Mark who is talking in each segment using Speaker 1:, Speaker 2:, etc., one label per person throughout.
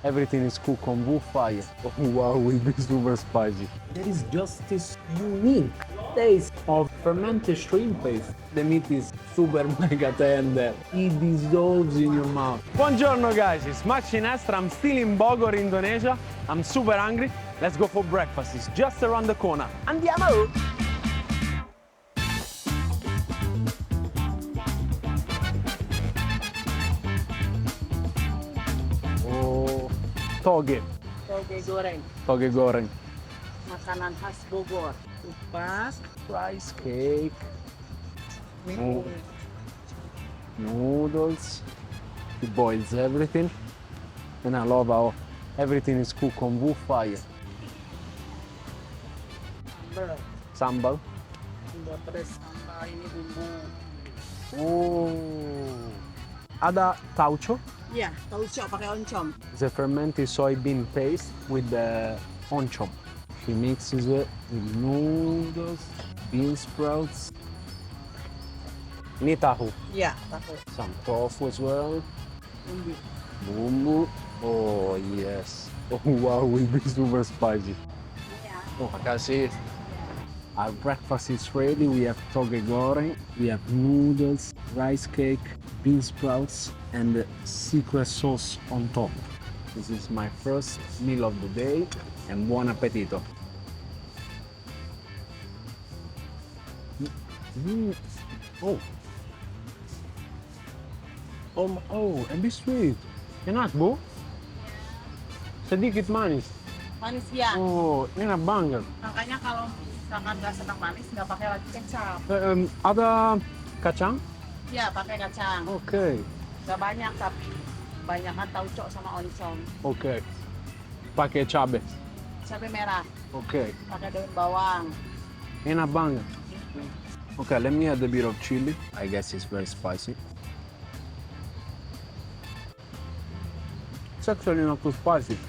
Speaker 1: Everything is cooked on wood fire. Oh, wow, it will be super spicy. There is just this unique taste of fermented shrimp paste. The meat is super mega tender. It dissolves in your mouth. Buongiorno guys, it's Max Sinestra. I'm still in Bogor, Indonesia. I'm super hungry. Let's go for breakfast. It's just around the corner. Andiamo! Toge.
Speaker 2: Toge Goreng.
Speaker 1: Toge Goreng.
Speaker 2: Makanan khas Bogor. Kupas,
Speaker 1: Rice cake.
Speaker 2: mie
Speaker 1: Noodles. He boils everything. And I love how everything is cooked on wood fire.
Speaker 2: sambal.
Speaker 1: Sambal.
Speaker 2: Sambal pedas, sambal ini bumbu.
Speaker 1: Oh. Ada tauco.
Speaker 2: Ya, tauco pakai oncom.
Speaker 1: The fermented soybean paste with the oncom. She mixes it with noodles, bean sprouts. Ini tahu.
Speaker 2: Ya, tahu.
Speaker 1: Some tofu as well.
Speaker 2: Bumbu.
Speaker 1: Bumbu. Oh yes. Oh wow, it will be super spicy.
Speaker 2: Ya.
Speaker 1: Oh, makasih. Our breakfast is ready. We have toge goreng, we have noodles, rice cake, bean sprouts, and the secret sauce on top. This is my first meal of the day, and buon appetito. Oh. Oh, a bit sweet. Enak, Bu. Sedikit manis.
Speaker 2: Manis ya.
Speaker 1: Oh, enak banget.
Speaker 2: Makanya kalau misalkan nggak senang manis, nggak pakai lagi kecap.
Speaker 1: Ada kacang?
Speaker 2: Ya, pakai kacang.
Speaker 1: Okay.
Speaker 2: Nggak banyak tapi banyakan tauco sama oncom.
Speaker 1: Okay. Pakai cabai.
Speaker 2: Cabai merah.
Speaker 1: Okay.
Speaker 2: Pakai daun bawang.
Speaker 1: Enak banget. Okay, let me add a bit of chili. I guess it's very spicy. It's actually not too spicy.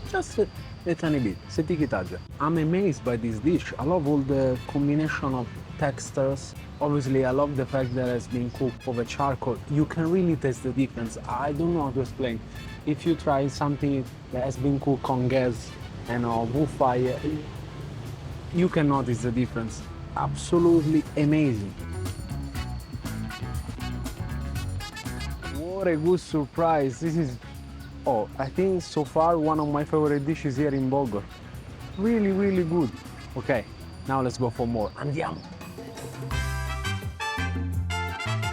Speaker 1: Just a tiny bit. Sedikit aja. I'm amazed by this dish. I love all the combination of textures. Obviously, I love the fact that it's been cooked over charcoal. You can really taste the difference. I don't know how to explain. If you try something that has been cooked on gas and on wood fire, you can notice the difference. Absolutely amazing. What a good surprise. This is, oh, I think so far one of my favorite dishes here in Bogor. Really, really good. Okay, now let's go for more. Andiamo.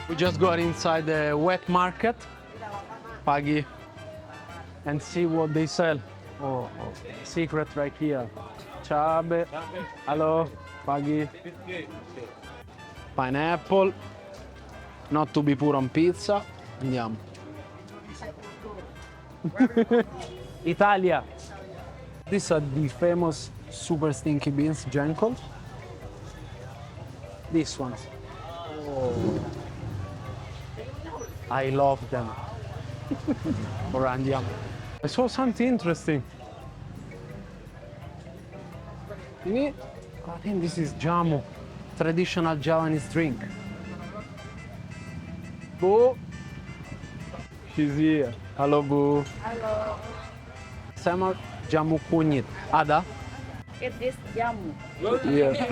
Speaker 1: We just got inside the wet market, Pagi, and see what they sell. Oh, secret right here. Ciabe. Hello, Pagi. Pineapple. Not to be put on pizza. Andiamo. Italia. These are the famous super stinky beans, Jankol. These ones. Oh. I love them. Ora andiamo. I saw something interesting. I think this is Jamu, traditional Javanese drink. Boo. She's here. Hello, Boo.
Speaker 2: Halo.
Speaker 1: Sama jamu kunyit. Ada?
Speaker 2: It is jamu.
Speaker 1: Iya.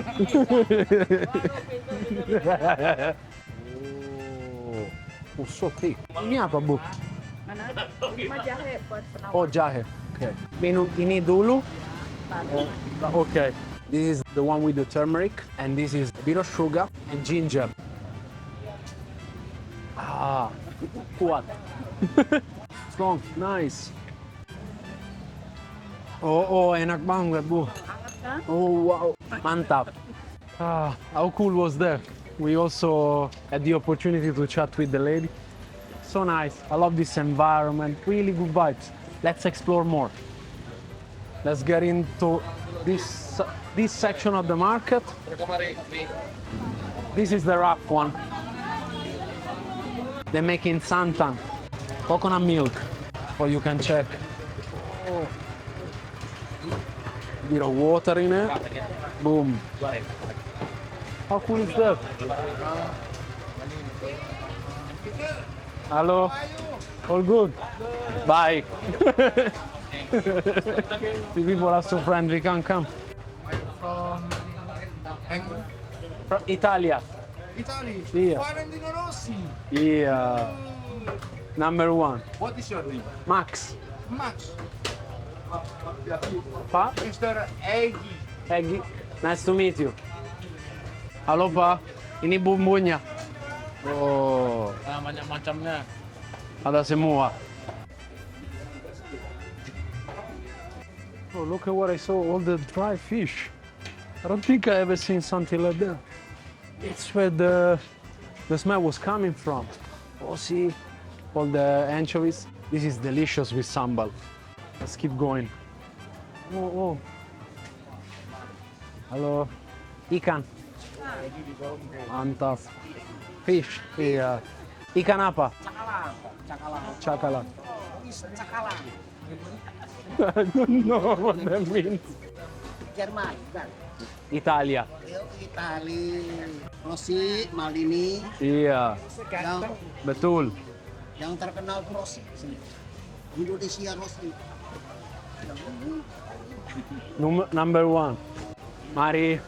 Speaker 1: Oh, so thick. Ini apa, Bu?
Speaker 2: Mana? Cuma jahe buat penawar.
Speaker 1: Oh, jahe. Okay. Minum ini dulu. Okay. This is the one with the turmeric, and this is a bit of sugar and ginger. Ah, kuat. Strong, nice. Oh, enak banget, Bu.
Speaker 2: Hangat kan?
Speaker 1: Oh, wow. Mantap. Ah, how cool was that? We also had the opportunity to chat with the lady. So nice. I love this environment. Really good vibes. Let's explore more. Let's get into this section of the market. This is the rough one. They're making santan, coconut milk, or you can check. Oh. Bit of water in it. Boom. How cool is that? Hello. All good. Bye. The people are so friendly, can come.
Speaker 3: From
Speaker 1: From Italia.
Speaker 3: Italy.
Speaker 1: Yeah.
Speaker 3: Valentino Rossi.
Speaker 1: Yeah. Number one.
Speaker 3: What is your name?
Speaker 1: Max.
Speaker 3: Max.
Speaker 1: Pa?
Speaker 3: Mr. Eggy.
Speaker 1: Peggy. Nice to meet you. Halo Pa. Ini bumbunya. Oh.
Speaker 3: Banyak macamnya.
Speaker 1: Ada semua. Oh, look at what I saw, all the dry fish. I don't think I ever seen something like that. It's where the smell was coming from. Oh, see, all the anchovies. This is delicious with sambal. Let's keep going. Oh, oh. Hello. Ikan. Mantap. Fish. Yeah. Ikan apa? Cakalang. I don't know what that means.
Speaker 4: Jerman, bukan?
Speaker 1: Italia.
Speaker 4: Itali, Rossi, Maldini,
Speaker 1: Iya,
Speaker 4: yang
Speaker 1: betul.
Speaker 4: terkenal Rossi sini. Indonesia Rossi.
Speaker 1: Number one. Mari.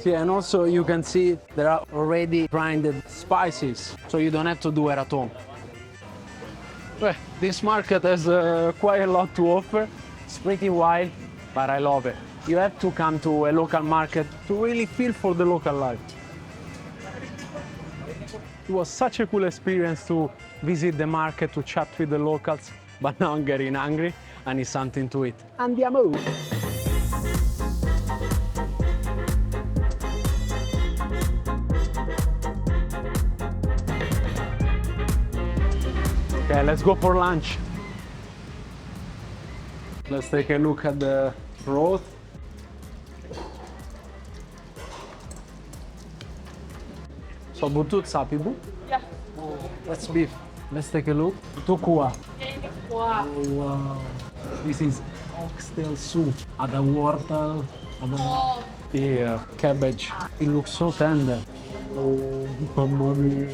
Speaker 1: See, and also you can see there are already grinded spices, so you don't have to do it at home. Well, this market has quite a lot to offer. It's pretty wild, but I love it. You have to come to a local market to really feel for the local life. It was such a cool experience to visit the market, to chat with the locals, but now I'm getting hungry. I need something to eat. Andiamo! Okay, let's go for lunch. Let's take a look at the broth. Sop Buntut, sapi bu?
Speaker 2: Ya.
Speaker 1: That's beef. Let's take a look. Itu kuah.
Speaker 2: Wah.
Speaker 1: Oh, wow. This is oxtail soup. Ada wortel. Ada yeah, cabbage. It looks so tender. Oh, mamma mia.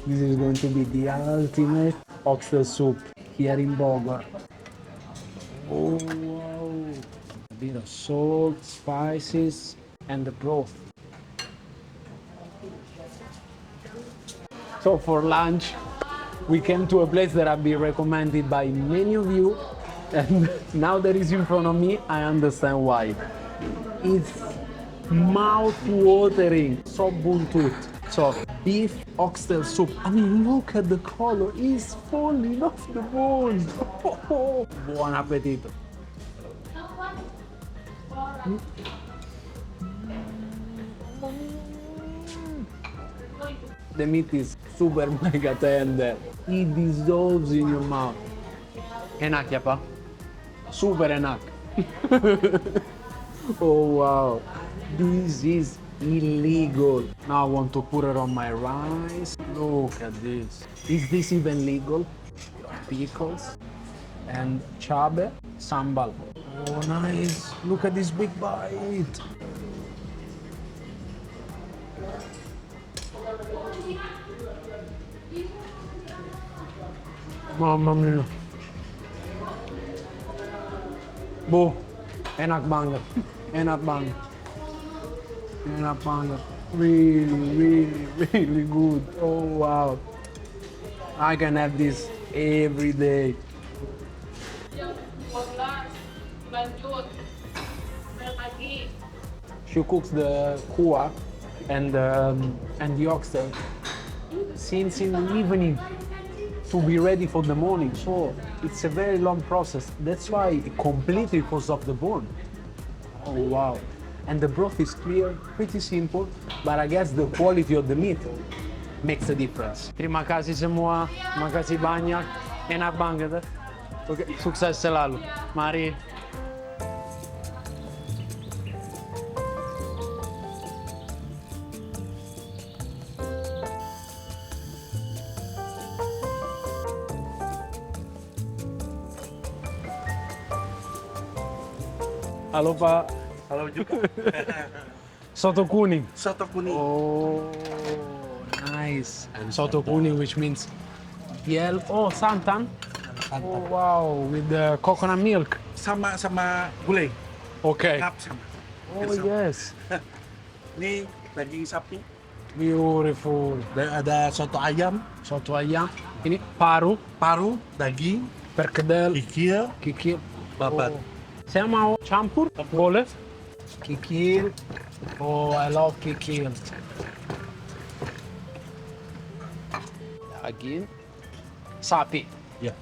Speaker 1: This is going to be the ultimate oxtail soup here in Bogor. Oh, wow. A bit of salt, spices, and the broth. So for lunch, we came to a place that I've been recommended by many of you, and now that it's in front of me, I understand why. It's mouth-watering Sop Buntut. So beef oxtail soup. I mean, look at the color, it's falling off the bone. Buon appetito. The meat is super mega tender. It dissolves in your mouth. Enak ya, Pa? Super enak. Oh, wow. This is illegal. Now I want to put it on my rice. Look at this. Is this even legal? Pickles and chabe, sambal. Oh, nice. Look at this big bite. Mamma mia. Bu, enak banget. Enak banget. Enak banget. Really, really good. Oh, wow. I can have this every day.
Speaker 2: Buntut. Lagi.
Speaker 1: She cooks the kuah and the oxtail since in the evening to be ready for the morning. So it's a very long process. That's why it completely falls off the bone. Oh, wow. And the broth is clear, pretty simple, but I guess the quality of the meat makes a difference. Terima kasih semua, terima kasih banyak. Enak banget. Oke, sukses selalu. Mari. Halo Pak.
Speaker 3: Halo juga.
Speaker 1: Soto Kuning.
Speaker 3: Soto Kuning.
Speaker 1: Oh, nice. And Soto Kuning, which means piel. Oh, santan. Oh, wow, with the coconut milk.
Speaker 3: Sama gulai.
Speaker 1: Okay.
Speaker 3: Lengkap sama.
Speaker 1: Oh, yes.
Speaker 3: Ini daging sapi.
Speaker 1: Beautiful.
Speaker 3: Dan ada soto ayam,
Speaker 1: Soto ayam. Ini paru,
Speaker 3: paru, daging,
Speaker 1: perkedel,
Speaker 3: kikil,
Speaker 1: kikil.
Speaker 3: babat.
Speaker 1: Oh. Saya mau campur, boleh? Kikil. Oh, I love kikil. Daging. Sapi.
Speaker 3: Ya.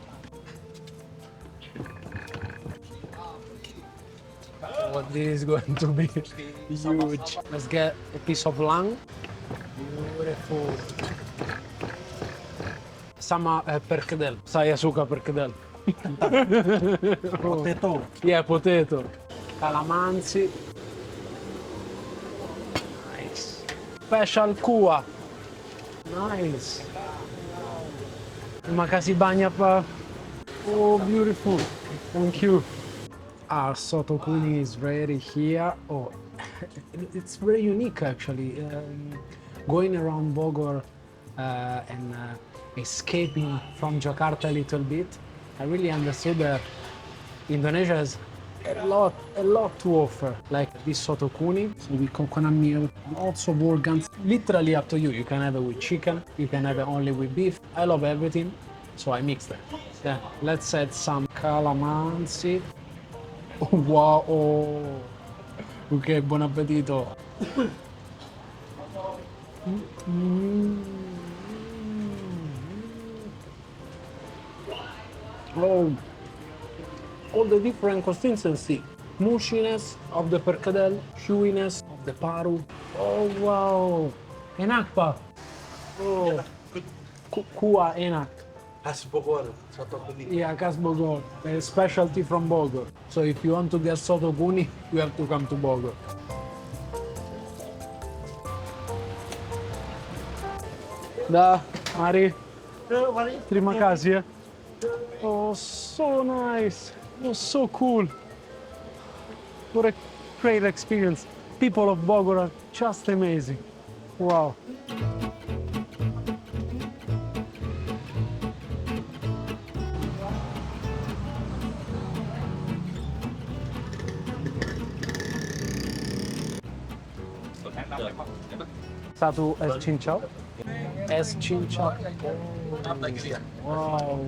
Speaker 1: Oh, this is going to be huge. Let's get a piece of lamb. Beautiful. Sama perkedel. Saya suka perkedel.
Speaker 3: Potato.
Speaker 1: Yeah, potato. Calamansi. Nice. Special kuah. Nice. Terima kasih banyak, Pak. Oh, beautiful. Thank you. Our Soto Kuning is ready here. Oh, it's very unique actually. Going around Bogor and escaping from Jakarta a little bit, I really understood that Indonesia has a lot to offer. Like this Soto Kuning, so with coconut milk, lots of organs. Literally up to you. You can have it with chicken, you can have it only with beef. I love everything, so I mixed it. Yeah, let's add some calamansi. Oh, wow! Oh. Ok, buon appetito! Oh, all the different consistency. Mushiness of the perkedel, chewiness of the paru. Oh, wow! Enak pa! Oh, kuah enak.
Speaker 3: Khas Bogor, soto kuning.
Speaker 1: Yeah, khas Bogor, a specialty from Bogor. So if you want to get Soto Kuning, you have to come to Bogor. Dah, mari.
Speaker 3: Mari.
Speaker 1: Terima kasih ya. Oh, so nice. Oh, so cool. What a great experience. People of Bogor are just amazing. Wow. Satu Es Cincau. Es Cincau. Wow.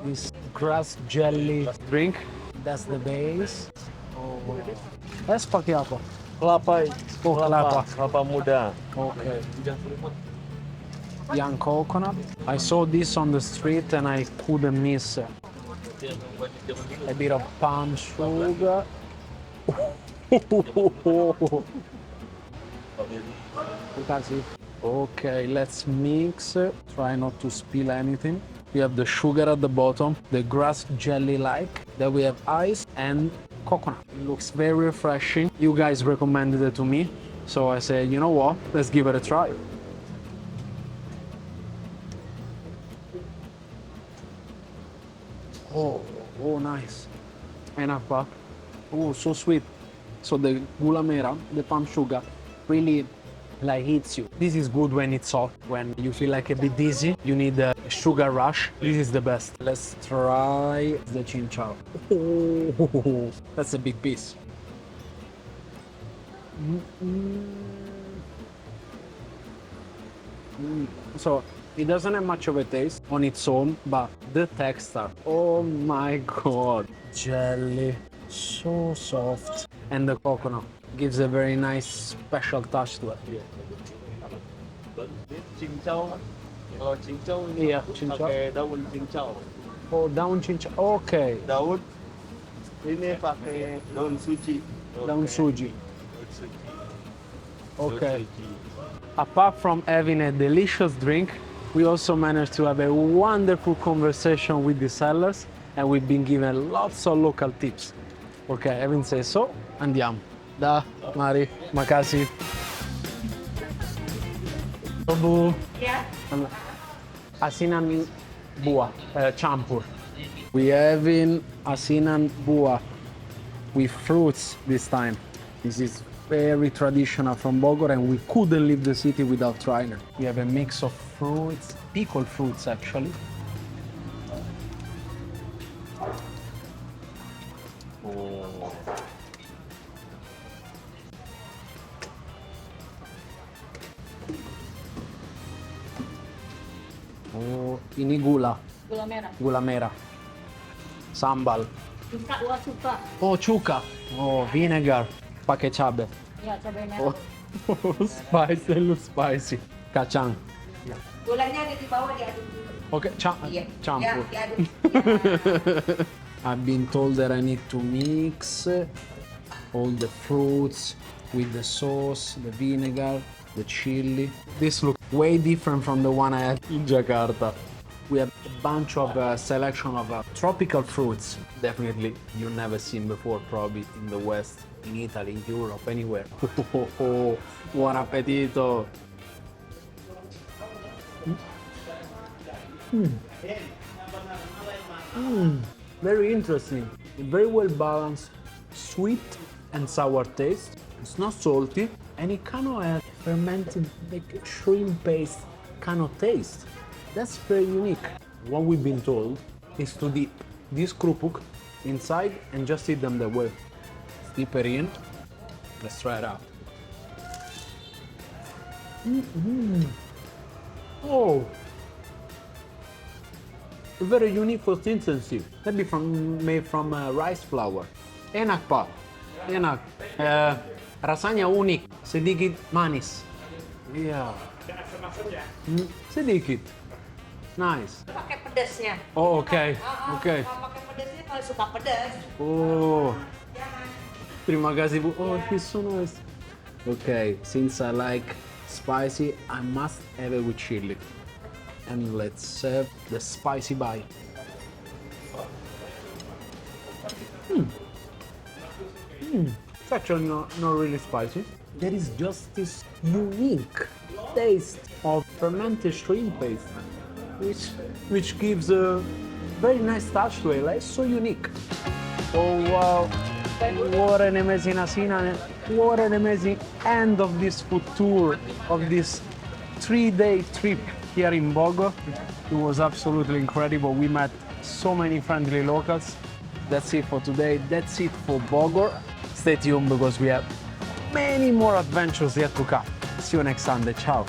Speaker 1: This grass jelly drink. That's the base. Oh. Es pakai apa?
Speaker 5: Kelapa,
Speaker 1: Oh, kelapa.
Speaker 5: kelapa muda.
Speaker 1: Okay. Young coconut. I saw this on the street and I couldn't miss it. A bit of palm sugar. Okay, let's mix it. Try not to spill anything. We have the sugar at the bottom, the grass jelly like. Then we have ice and coconut. It looks very refreshing. You guys recommended it to me. So I said, you know what? Let's give it a try. Oh, nice. Enak pa. Oh, so sweet. So the gula mera, the palm sugar, really like hits you. This is good when it's hot. When you feel like a bit dizzy, you need a sugar rush. This is the best. Let's try the cincau. Oh, that's a big piece. So it doesn't have much of a taste on its own, but the texture, oh my god, jelly, so soft, and the coconut gives a very nice special touch to it.
Speaker 5: Cincau. Kalau cincau ini
Speaker 1: Iya, cincau.
Speaker 5: pakai daun cincau.
Speaker 1: Oh, daun cincau. Okay,
Speaker 5: Daun ini pakai daun suci.
Speaker 1: daun suji.
Speaker 5: Daun suci.
Speaker 1: Okay.
Speaker 5: Daun suci.
Speaker 1: Apart from having a delicious drink, we also managed to have a wonderful conversation with the sellers, and we've been given lots of local tips. Okay, having said so, andiamo. Da, mari, makasih. Bu,
Speaker 2: Ya,
Speaker 1: Asinan Buah, campur. We having Asinan Buah with fruits this time. This is very traditional from Bogor, and we couldn't leave the city without trying it. We have a mix of fruits, pickled fruits actually. Oh, ini gula.
Speaker 2: Gula merah.
Speaker 1: Gula merah. Sambal.
Speaker 2: Suka, gua suka.
Speaker 1: Oh, cuka. Oh, vinegar. Pakai cabai.
Speaker 2: Ya, cabai merah.
Speaker 1: Oh, spicy, look spicy. Kacang.
Speaker 2: Gulanya ada di bawah diaduk dulu.
Speaker 1: Okay,
Speaker 2: Iya.
Speaker 1: campur.
Speaker 2: Ya, diaduk. Ya.
Speaker 1: I've been told that I need to mix all the fruits with the sauce, the vinegar, the chili. This looks way different from the one I had in Jakarta. We have a bunch of selection of tropical fruits. Definitely you've never seen before, probably in the West, in Italy, in Europe, anywhere. Buon appetito! Very interesting. Very well balanced, sweet and sour taste. It's not salty, and it kind of has fermented like shrimp paste kind of taste. That's very unique. What we've been told is to dip this krupuk inside and just eat them that way. Dip it in. Let's try it out. Oh, very unique consistency. Maybe made from rice flour. Enak pak, enak. Rasanya unik, sedikit manis. Iya. Sedikit. Nice.
Speaker 2: Pakai pedasnya.
Speaker 1: Oh, okay. Okay.
Speaker 2: Kalau pakai pedasnya kalau suka pedas.
Speaker 1: Oh. Terima kasih Bu. Oh, he's so nice. Okay, since I like spicy, I must have it with chili. And let's have the spicy bite. It's actually not really spicy. There is just this unique taste of fermented shrimp paste, which gives a very nice touch to it. Like, it's so unique. Oh wow! What an amazing Asinan! What an amazing end of this food tour, of this 3-day trip here in Bogor. It was absolutely incredible. We met so many friendly locals. That's it for today. That's it for Bogor. Stay tuned because we have many more adventures yet to come. See you next Sunday. Ciao.